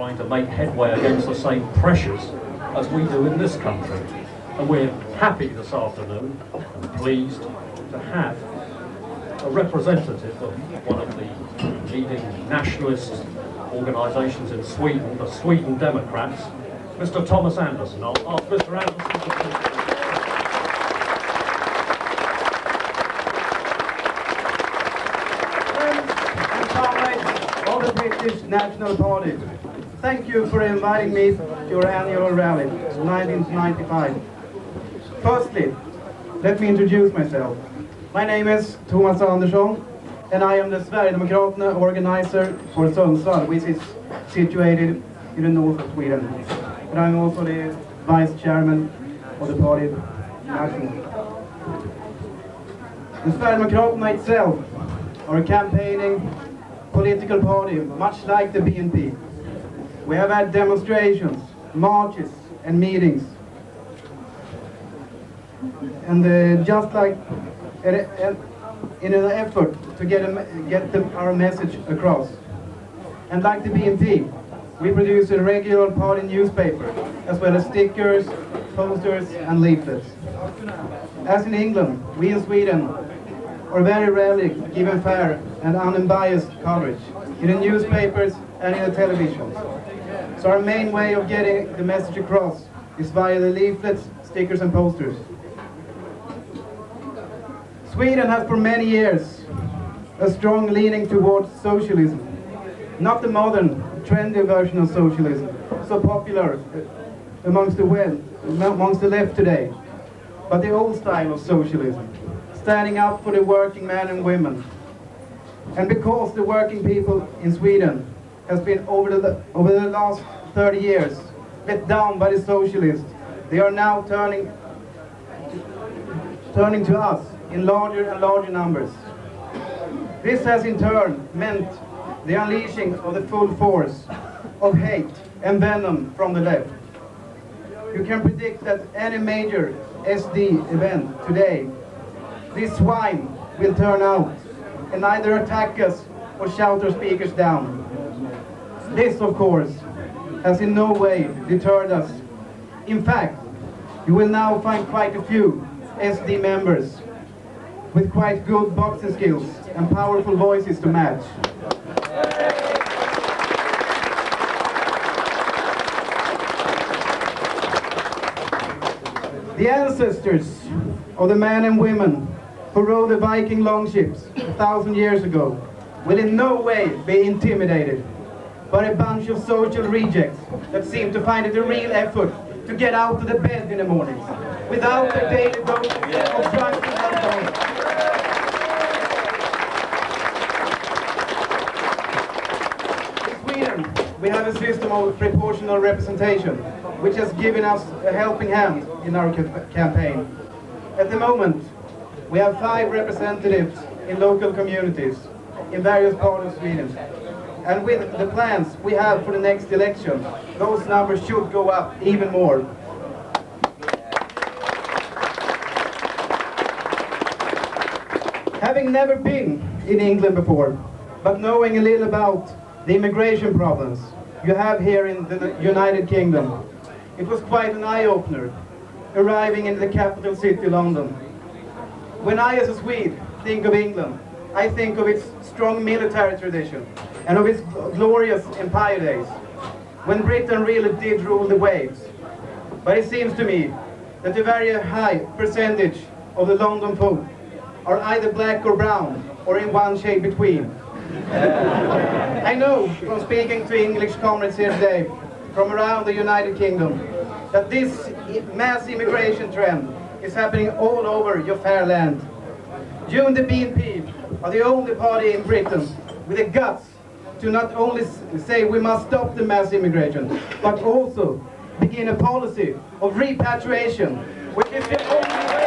trying to make headway against the same pressures as we do in this country. And we're happy this afternoon and pleased to have a representative of one of the leading nationalist organisations in Sweden, the Sweden Demoracts, Mr. Tomas Andersson. I'll ask Mr. Andersson to please. Of the British National Party, thank you for inviting me to your annual rally, 1995. Firstly, let me introduce myself. My name is Tomas Andersson, and I am the Sverigedemokraterna organizer for Sundsvall, which is situated in the north of Sweden. And I'm also the vice chairman of the party national. The Sverigedemokraterna itself are a campaigning political party, much like the BNP. We have had demonstrations, marches and meetings. And just like in an effort to get our message across. And like the BNP, we produce a regular party newspaper, as well as stickers, posters and leaflets. As in England, we in Sweden are very rarely given fair and unbiased coverage in the newspapers and in the television. So our main way of getting the message across is via the leaflets, stickers and posters. Sweden has for many years a strong leaning towards socialism. Not the modern, trendy version of socialism, so popular amongst the left today, but the old style of socialism, standing up for the working men and women. And because the working people in Sweden has been over the last 30 years let down by the socialists, they are now turning to us in larger and larger numbers. This has in turn meant the unleashing of the full force of hate and venom from the left. You can predict that any major SD event today, this swine will turn out and either attack us or shout or speak us down. This, of course, has in no way deterred us. In fact, you will now find quite a few SD members with quite good boxing skills and powerful voices to match. The ancestors of the men and women who rode the Viking longships 1,000 years ago will in no way be intimidated by a bunch of social rejects that seem to find it a real effort to get out of the bed in the mornings without a daily dose of drugs and alcohol. In Sweden, we have a system of proportional representation, which has given us a helping hand in our campaign. At the moment, we have 5 representatives in local communities in various parts of Sweden. And with the plans we have for the next election, those numbers should go up even more. Having never been in England before, but knowing a little about the immigration problems you have here in the United Kingdom, it was quite an eye-opener arriving in the capital city, London. When I, as a Swede, think of England, I think of its strong military tradition and of its glorious empire days, when Britain really did rule the waves. But it seems to me that a very high percentage of the London folk are either black or brown, or in one shade between. I know from speaking to English comrades here today, from around the United Kingdom, that this mass immigration trend is happening all over your fair land. You and the BNP are the only party in Britain with the guts to not only say we must stop the mass immigration, but also begin a policy of repatriation, which is the only way.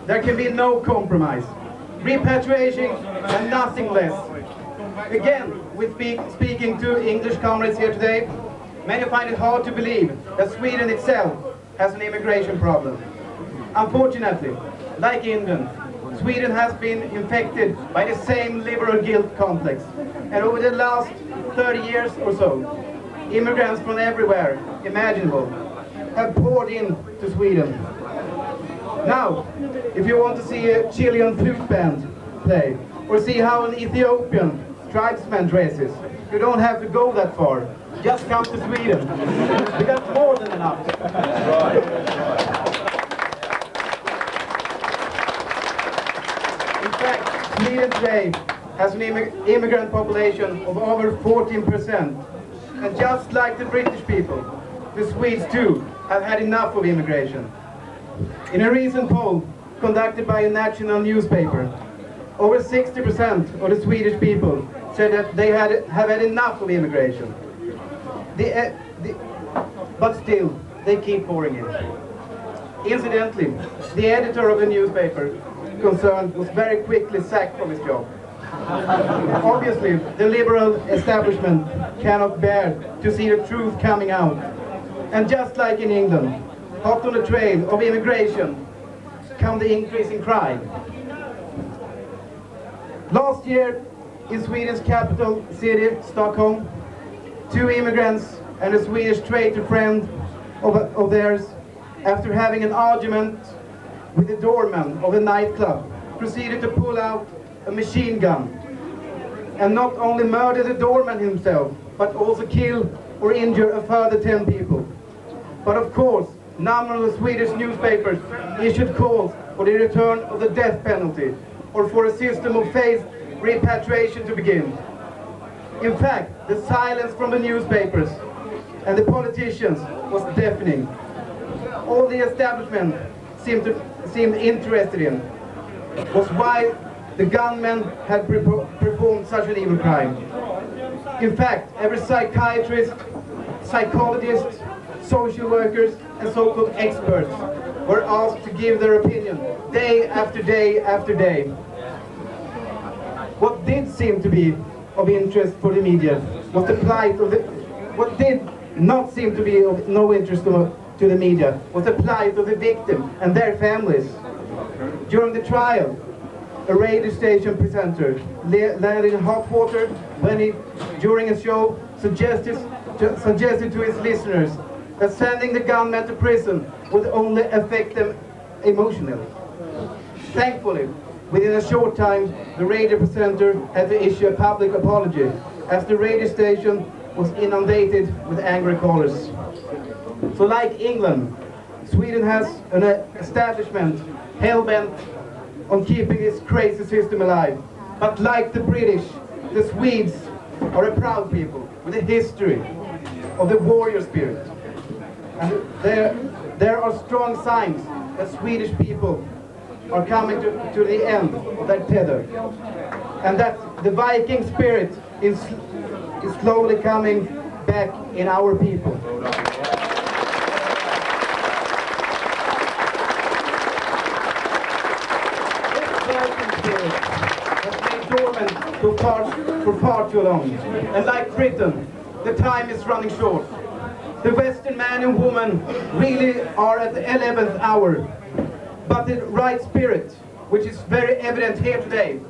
There can be no compromise. Repatriation and nothing less. Again, speaking to English comrades here today, many find it hard to believe that Sweden itself has an immigration problem. Unfortunately, like England, Sweden has been infected by the same liberal guilt complex. And over the last 30 years or so, immigrants from everywhere imaginable have poured into Sweden. Now, if you want to see a Chilean flute band play, or see how an Ethiopian tribesman dresses, you don't have to go that far. Just come to Sweden. We got more than enough. In fact, Sweden today has an immigrant population of over 14%. And just like the British people, the Swedes too have had enough of immigration. In a recent poll conducted by a national newspaper, over 60% of the Swedish people said that they have had enough of immigration. But still, they keep pouring in. Incidentally, the editor of the newspaper concerned was very quickly sacked from his job. Obviously, the liberal establishment cannot bear to see the truth coming out. And just like in England, hot on the trail of immigration come the increase in crime. Last year, in Sweden's capital city, Stockholm, 2 immigrants and a Swedish traitor friend of theirs, after having an argument with the doorman of a nightclub, proceeded to pull out a machine gun and not only murder the doorman himself, but also kill or injure a further 10 people. But of course, numerous Swedish newspapers issued calls for the return of the death penalty or for a system of phased repatriation to begin. In fact, the silence from the newspapers and the politicians was deafening. All the establishment seemed interested in was why the gunmen had performed such an evil crime. In fact, every psychiatrist, psychologist, social workers, and so-called experts were asked to give their opinion day after day after day. What did seem to be of interest for the media was the plight of the... What did not seem to be of no interest to the media was the plight of the victim and their families. During the trial, a radio station presenter landed in hot water when he, during a show, suggested to his listeners that sending the gunmen to prison would only affect them emotionally. Thankfully, within a short time, the radio presenter had to issue a public apology, as the radio station was inundated with angry callers. So like England, Sweden has an establishment hell-bent on keeping this crazy system alive. But like the British, the Swedes are a proud people with a history of the warrior spirit. And there are strong signs that Swedish people are coming to the end of their tether. And that the Viking spirit is slowly coming back in our people. For far too long. And like Britain, the time is running short. The Western man and woman really are at the 11th hour. But the right spirit, which is very evident here today,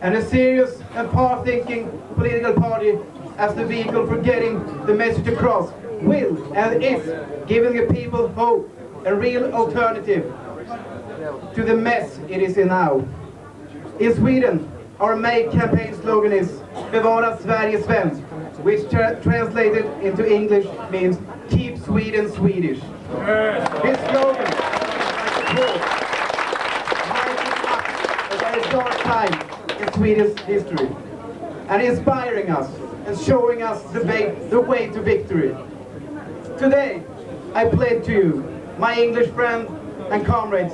and a serious and far-thinking political party as the vehicle for getting the message across, will and is giving the people hope, a real alternative to the mess it is in now. In Sweden, our main campaign slogan is Bevara Sverige Svenskt, which translated into English means Keep Sweden Swedish. This slogan a very dark time in Sweden's history, and inspiring us and showing us the way to victory. Today, I pledge to you, my English friend and comrades,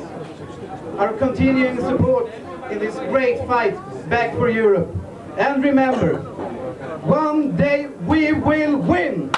our continuing support in this great fight back for Europe. And remember, one day we will win!